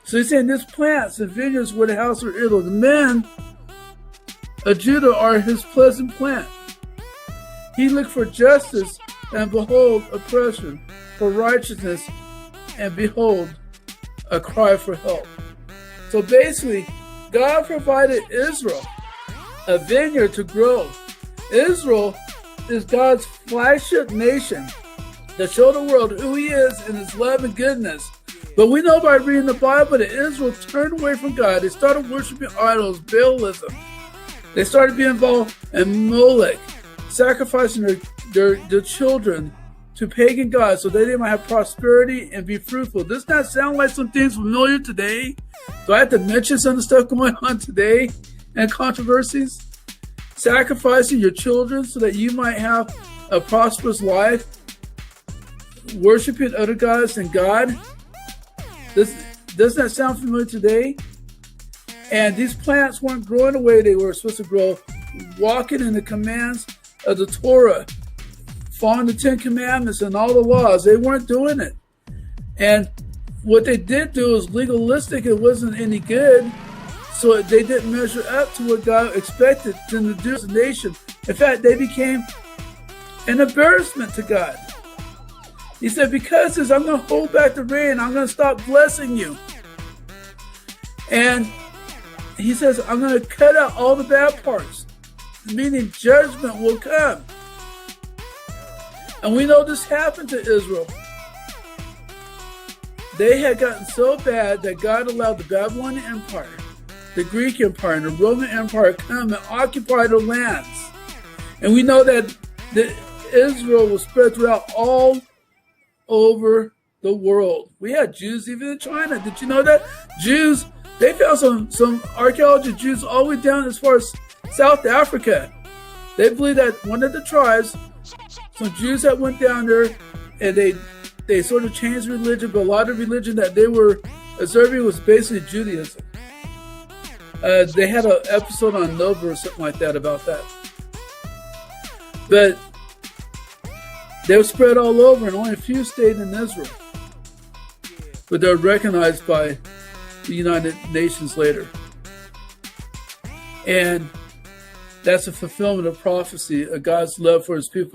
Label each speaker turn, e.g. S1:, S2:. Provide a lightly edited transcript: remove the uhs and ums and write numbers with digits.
S1: So he's saying these plants and vineyards were the house of Israel. The men of Judah are his pleasant plant. He looked for justice, and behold, oppression, for righteousness, and behold, a cry for help. So basically, God provided Israel a vineyard to grow. Israel is God's flagship nation to show the world who he is and his love and goodness. But we know by reading the Bible that Israel turned away from God. They started worshiping idols, Baalism. They started being involved in Molech, sacrificing their children to pagan gods so that they might have prosperity and be fruitful. Does that sound like some things familiar today? Do I have to mention some of the stuff going on today and controversies? Sacrificing your children so that you might have a prosperous life, worshiping other gods than God. Doesn't that sound familiar today? And these plants weren't growing the way they were supposed to grow, walking in the commands of the Torah, following the 10 Commandments and all the laws. They weren't doing it. And what they did do was legalistic. It wasn't any good. So they didn't measure up to what God expected them to do as a nation. In fact, they became an embarrassment to God. He said, because of this, I'm going to hold back the rain. I'm going to stop blessing you. And he says, I'm going to cut out all the bad parts, meaning judgment will come. And we know this happened to Israel. They had gotten so bad that God allowed the Babylonian Empire, the Greek Empire, and the Roman Empire come and occupy their lands. And we know that Israel was spread throughout all over the world. We had Jews even in China. Did you know that? Jews, they found some archaeology of Jews all the way down as far as South Africa. They believe that one of the tribes, some Jews that went down there, and they sort of changed religion, but a lot of religion that they were observing was basically Judaism. They had an episode on Nova or something like that about that. But they were spread all over, and only a few stayed in Israel. But they're recognized by the United Nations later. And that's a fulfillment of prophecy, of God's love for his people.